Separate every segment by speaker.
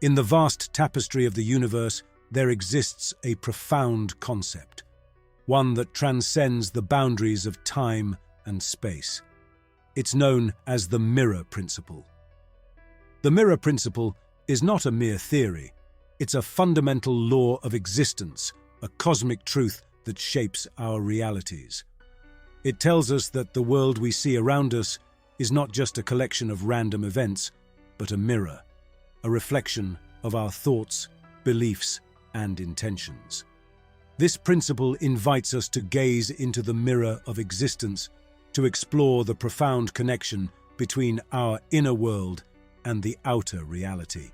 Speaker 1: In the vast tapestry of the universe, there exists a profound concept, one that transcends the boundaries of time and space. It's known as the mirror principle. The mirror principle is not a mere theory. It's a fundamental law of existence, a cosmic truth that shapes our realities. It tells us that the world we see around us is not just a collection of random events, but a mirror, a reflection of our thoughts, beliefs, and intentions. This principle invites us to gaze into the mirror of existence, to explore the profound connection between our inner world and the outer reality.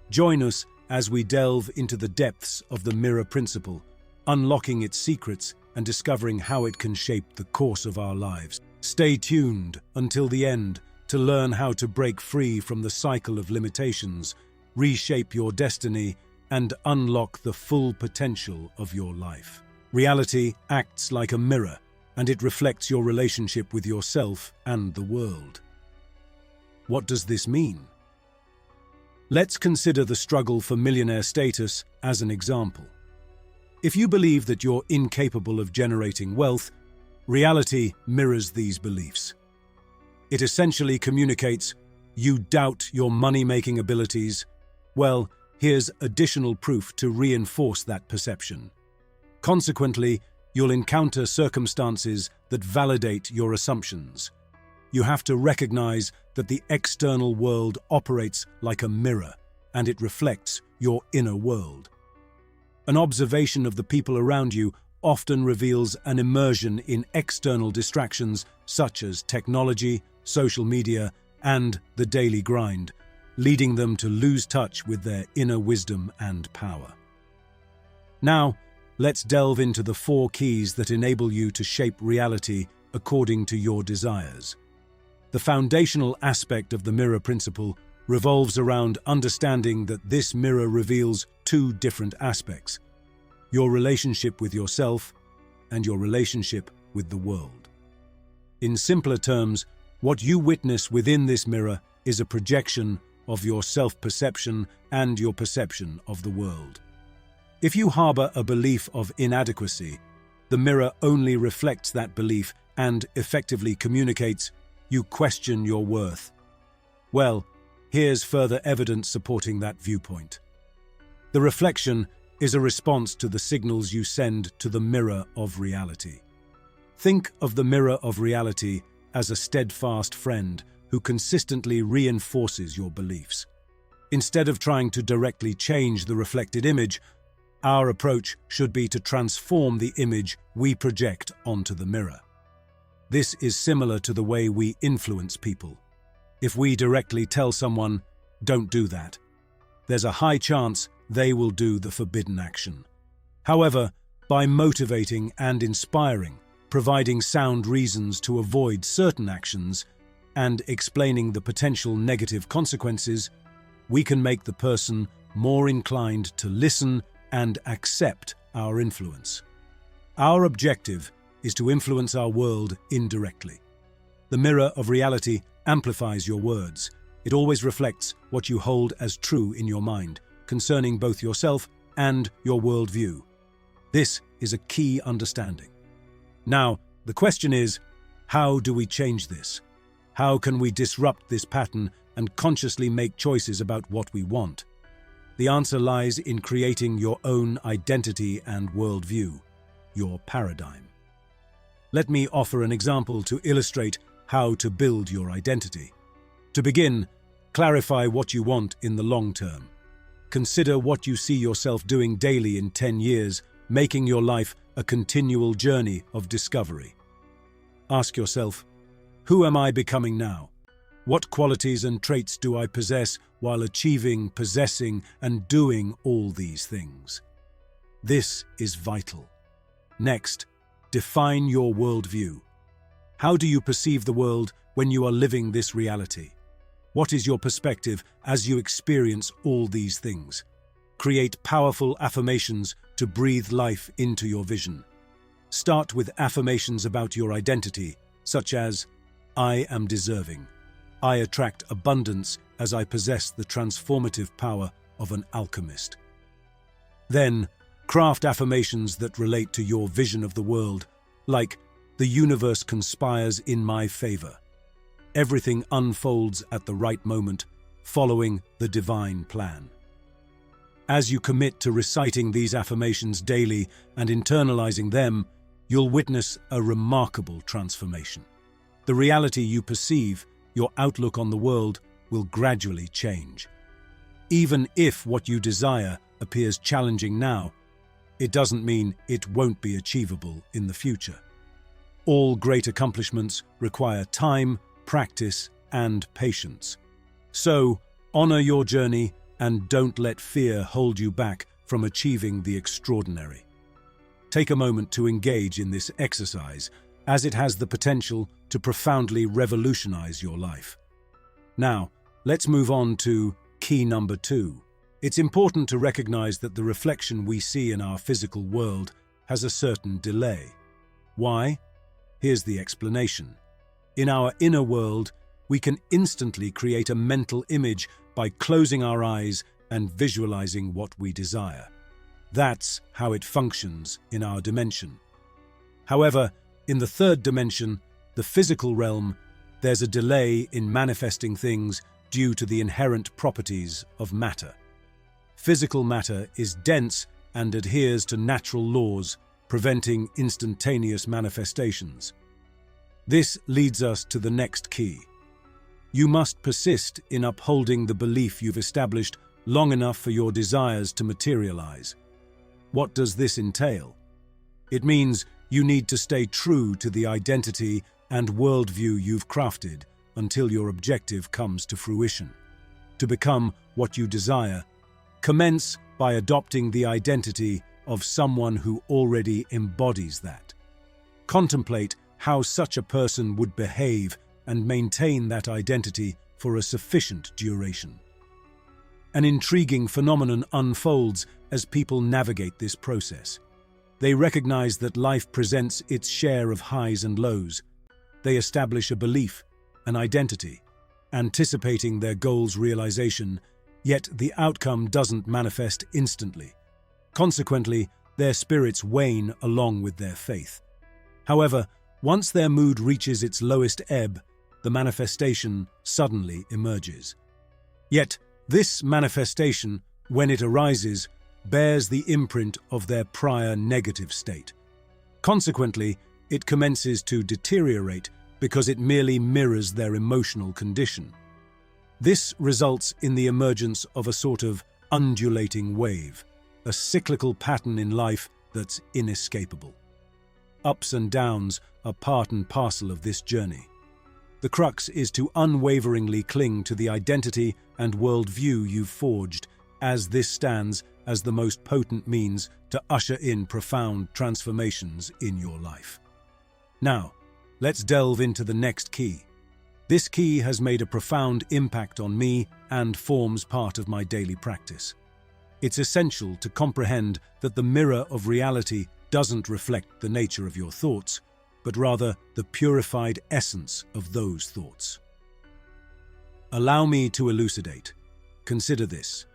Speaker 1: Join us as we delve into the depths of the mirror principle, unlocking its secrets and discovering how it can shape the course of our lives. Stay tuned until the end to learn how to break free from the cycle of limitations, reshape your destiny, and unlock the full potential of your life. Reality acts like a mirror, and it reflects your relationship with yourself and the world. What does this mean? Let's consider the struggle for millionaire status as an example. If you believe that you're incapable of generating wealth, reality mirrors these beliefs. It essentially communicates, you doubt your money-making abilities. Well, here's additional proof to reinforce that perception. Consequently, you'll encounter circumstances that validate your assumptions. You have to recognize that the external world operates like a mirror, and it reflects your inner world. An observation of the people around you often reveals an immersion in external distractions such as technology, social media, and the daily grind, leading them to lose touch with their inner wisdom and power. Now, let's delve into the 4 keys that enable you to shape reality according to your desires. The foundational aspect of the mirror principle revolves around understanding that this mirror reveals 2 different aspects: your relationship with yourself and your relationship with the world. In simpler terms, what you witness within this mirror is a projection of your self-perception and your perception of the world. If you harbor a belief of inadequacy, the mirror only reflects that belief and effectively communicates, you question your worth. Well, here's further evidence supporting that viewpoint. The reflection is a response to the signals you send to the mirror of reality. Think of the mirror of reality as a steadfast friend who consistently reinforces your beliefs. Instead of trying to directly change the reflected image, our approach should be to transform the image we project onto the mirror. This is similar to the way we influence people. If we directly tell someone, "Don't do that," there's a high chance they will do the forbidden action. However, by motivating and inspiring, providing sound reasons to avoid certain actions, and explaining the potential negative consequences, we can make the person more inclined to listen and accept our influence. Our objective is to influence our world indirectly. The mirror of reality amplifies your words. It always reflects what you hold as true in your mind, concerning both yourself and your worldview. This is a key understanding. Now, the question is, how do we change this? How can we disrupt this pattern and consciously make choices about what we want? The answer lies in creating your own identity and worldview, your paradigm. Let me offer an example to illustrate how to build your identity. To begin, clarify what you want in the long term. Consider what you see yourself doing daily in 10 years, making your life a continual journey of discovery. Ask yourself, who am I becoming now? What qualities and traits do I possess while achieving, possessing, and doing all these things? This is vital. Next, define your worldview. How do you perceive the world when you are living this reality? What is your perspective as you experience all these things? Create powerful affirmations to breathe life into your vision. Start with affirmations about your identity, such as, I am deserving. I attract abundance as I possess the transformative power of an alchemist. Then, craft affirmations that relate to your vision of the world, like, "The universe conspires in my favor. Everything unfolds at the right moment, following the divine plan." As you commit to reciting these affirmations daily and internalizing them, you'll witness a remarkable transformation. The reality you perceive, your outlook on the world, will gradually change. Even if what you desire appears challenging now, it doesn't mean it won't be achievable in the future. All great accomplishments require time, practice, and patience. So, honor your journey and don't let fear hold you back from achieving the extraordinary. Take a moment to engage in this exercise, as it has the potential to profoundly revolutionize your life. Now, let's move on to key number 2. It's important to recognize that the reflection we see in our physical world has a certain delay. Why? Here's the explanation. In our inner world, we can instantly create a mental image by closing our eyes and visualizing what we desire. That's how it functions in our dimension. However, in the third dimension, the physical realm, there's a delay in manifesting things due to the inherent properties of matter. Physical matter is dense and adheres to natural laws, preventing instantaneous manifestations. This leads us to the next key. You must persist in upholding the belief you've established long enough for your desires to materialize. What does this entail? It means you need to stay true to the identity and worldview you've crafted until your objective comes to fruition. To become what you desire, commence by adopting the identity of someone who already embodies that. Contemplate how such a person would behave and maintain that identity for a sufficient duration. An intriguing phenomenon unfolds as people navigate this process. They recognize that life presents its share of highs and lows. They establish a belief, an identity, anticipating their goal's realization, yet the outcome doesn't manifest instantly. Consequently, their spirits wane along with their faith. However, once their mood reaches its lowest ebb, the manifestation suddenly emerges. Yet, this manifestation, when it arises, bears the imprint of their prior negative state. Consequently, it commences to deteriorate because it merely mirrors their emotional condition. This results in the emergence of a sort of undulating wave, a cyclical pattern in life that's inescapable. Ups and downs are part and parcel of this journey. The crux is to unwaveringly cling to the identity and worldview you've forged, as this stands as the most potent means to usher in profound transformations in your life. Now, let's delve into the next key. This key has made a profound impact on me and forms part of my daily practice. It's essential to comprehend that the mirror of reality doesn't reflect the nature of your thoughts, but rather the purified essence of those thoughts. Allow me to elucidate. Consider this.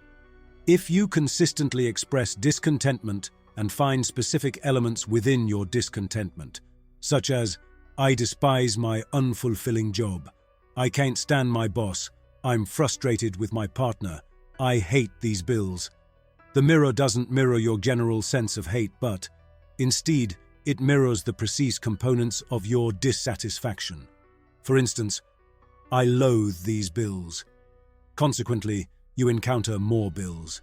Speaker 1: If you consistently express discontentment and find specific elements within your discontentment, such as, "I despise my unfulfilling job," "I can't stand my boss," "I'm frustrated with my partner," "I hate these bills," the mirror doesn't mirror your general sense of hate, but, instead, it mirrors the precise components of your dissatisfaction. For instance, "I loathe these bills." Consequently, you encounter more bills.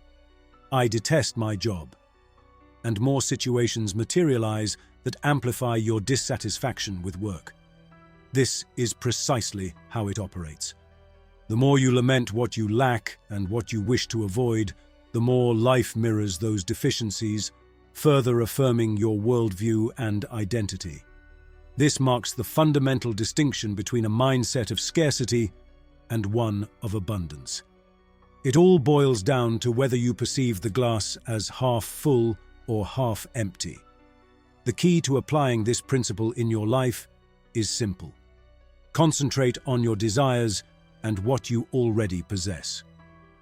Speaker 1: "I detest my job." And more situations materialize that amplify your dissatisfaction with work. This is precisely how it operates. The more you lament what you lack and what you wish to avoid, the more life mirrors those deficiencies, further affirming your worldview and identity. This marks the fundamental distinction between a mindset of scarcity and one of abundance. It all boils down to whether you perceive the glass as half full or half empty. The key to applying this principle in your life is simple. Concentrate on your desires and what you already possess.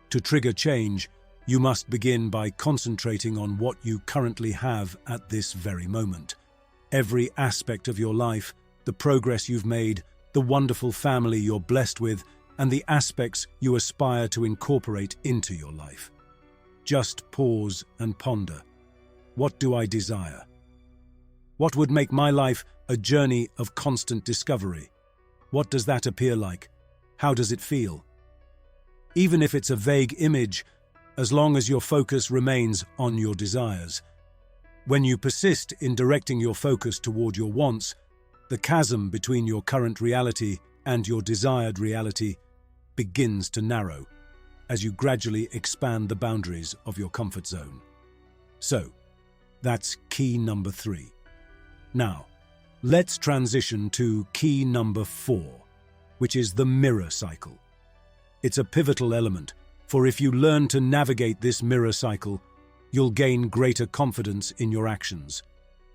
Speaker 1: To trigger change, you must begin by concentrating on what you currently have at this very moment. Every aspect of your life, the progress you've made, the wonderful family you're blessed with, and the aspects you aspire to incorporate into your life. Just pause and ponder. What do I desire? What would make my life a journey of constant discovery? What does that appear like? How does it feel? Even if it's a vague image, as long as your focus remains on your desires. When you persist in directing your focus toward your wants, the chasm between your current reality and your desired reality begins to narrow as you gradually expand the boundaries of your comfort zone. So, that's key number 3. Now, let's transition to key number 4, which is the mirror cycle. It's a pivotal element, for if you learn to navigate this mirror cycle, you'll gain greater confidence in your actions.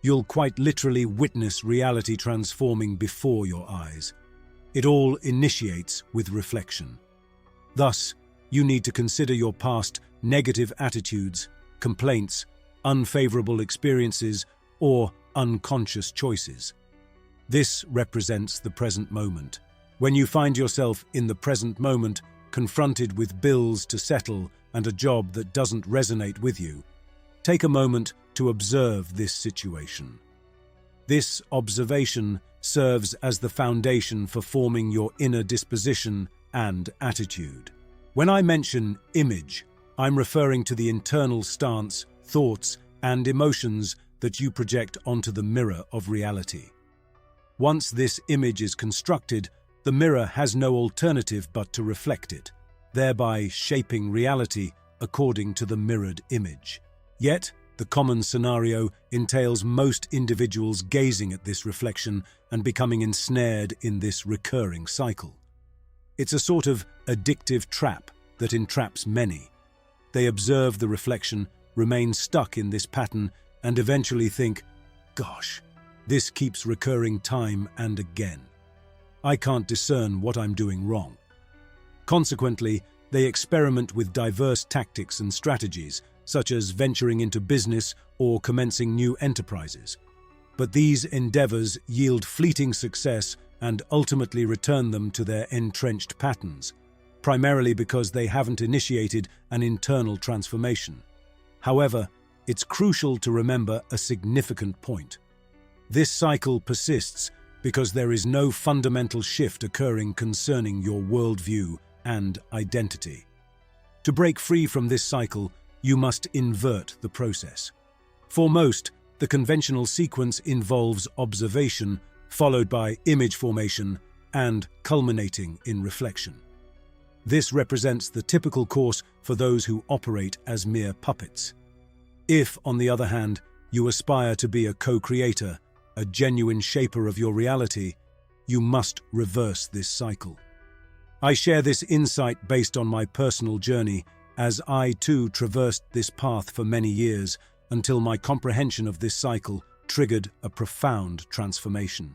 Speaker 1: You'll quite literally witness reality transforming before your eyes. It all initiates with reflection. Thus, you need to consider your past negative attitudes, complaints, unfavorable experiences, or unconscious choices. This represents the present moment. When you find yourself in the present moment, confronted with bills to settle and a job that doesn't resonate with you, take a moment to observe this situation. This observation serves as the foundation for forming your inner disposition and attitude. When I mention image, I'm referring to the internal stance, thoughts, and emotions that you project onto the mirror of reality. Once this image is constructed, the mirror has no alternative but to reflect it, thereby shaping reality according to the mirrored image. Yet, the common scenario entails most individuals gazing at this reflection and becoming ensnared in this recurring cycle. It's a sort of addictive trap that entraps many. They observe the reflection, remain stuck in this pattern, and eventually think, "Gosh, this keeps recurring time and again. I can't discern what I'm doing wrong." Consequently, they experiment with diverse tactics and strategies, such as venturing into business or commencing new enterprises. But these endeavors yield fleeting success and ultimately return them to their entrenched patterns, primarily because they haven't initiated an internal transformation. However, it's crucial to remember a significant point. This cycle persists because there is no fundamental shift occurring concerning your worldview and identity. To break free from this cycle, you must invert the process. For most, the conventional sequence involves observation, followed by image formation, and culminating in reflection. This represents the typical course for those who operate as mere puppets. If, on the other hand, you aspire to be a co-creator, a genuine shaper of your reality, you must reverse this cycle. I share this insight based on my personal journey, as I too traversed this path for many years until my comprehension of this cycle triggered a profound transformation.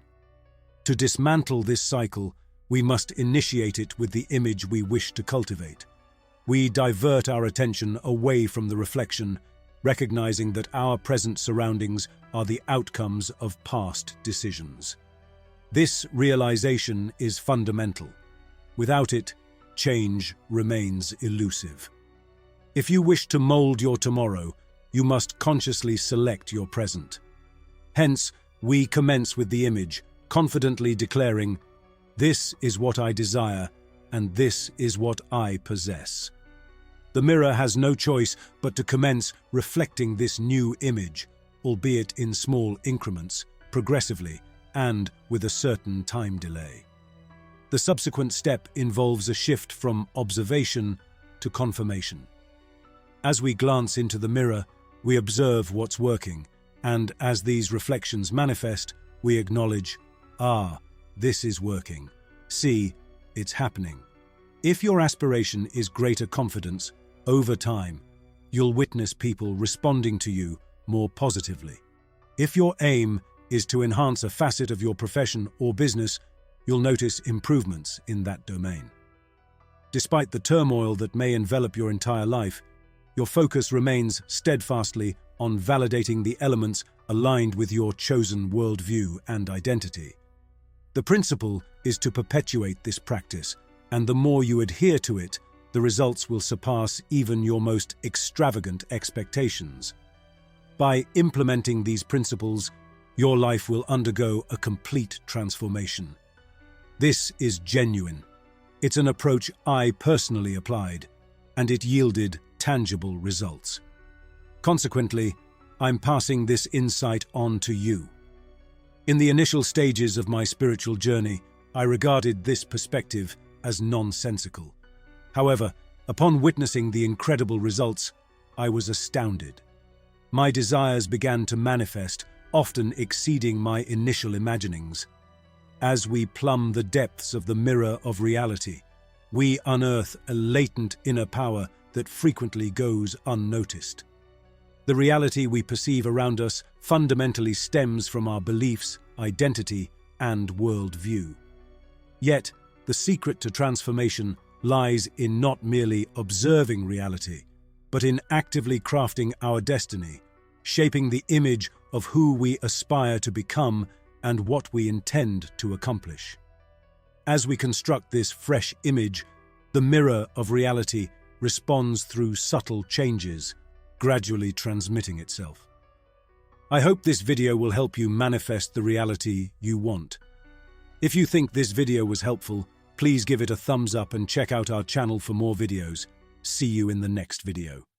Speaker 1: To dismantle this cycle, we must initiate it with the image we wish to cultivate. We divert our attention away from the reflection, recognizing that our present surroundings are the outcomes of past decisions. This realization is fundamental. Without it, change remains elusive. If you wish to mold your tomorrow, you must consciously select your present. Hence, we commence with the image, confidently declaring, "This is what I desire, and this is what I possess." The mirror has no choice but to commence reflecting this new image, albeit in small increments, progressively, and with a certain time delay. The subsequent step involves a shift from observation to confirmation. As we glance into the mirror, we observe what's working, and as these reflections manifest, we acknowledge, this is working. See, it's happening. If your aspiration is greater confidence, over time, you'll witness people responding to you more positively. If your aim is to enhance a facet of your profession or business, you'll notice improvements in that domain. Despite the turmoil that may envelop your entire life, your focus remains steadfastly on validating the elements aligned with your chosen worldview and identity. The principle is to perpetuate this practice, and the more you adhere to it, the results will surpass even your most extravagant expectations. By implementing these principles, your life will undergo a complete transformation. This is genuine. It's an approach I personally applied, and it yielded tangible results. Consequently, I'm passing this insight on to you. In the initial stages of my spiritual journey, I regarded this perspective as nonsensical. However, upon witnessing the incredible results, I was astounded. My desires began to manifest, often exceeding my initial imaginings. As we plumb the depths of the mirror of reality, we unearth a latent inner power that frequently goes unnoticed. The reality we perceive around us fundamentally stems from our beliefs, identity, and worldview. Yet, the secret to transformation lies in not merely observing reality, but in actively crafting our destiny, shaping the image of who we aspire to become and what we intend to accomplish. As we construct this fresh image, the mirror of reality responds through subtle changes, gradually transmitting itself. I hope this video will help you manifest the reality you want. If you think this video was helpful, please give it a thumbs up and check out our channel for more videos. See you in the next video.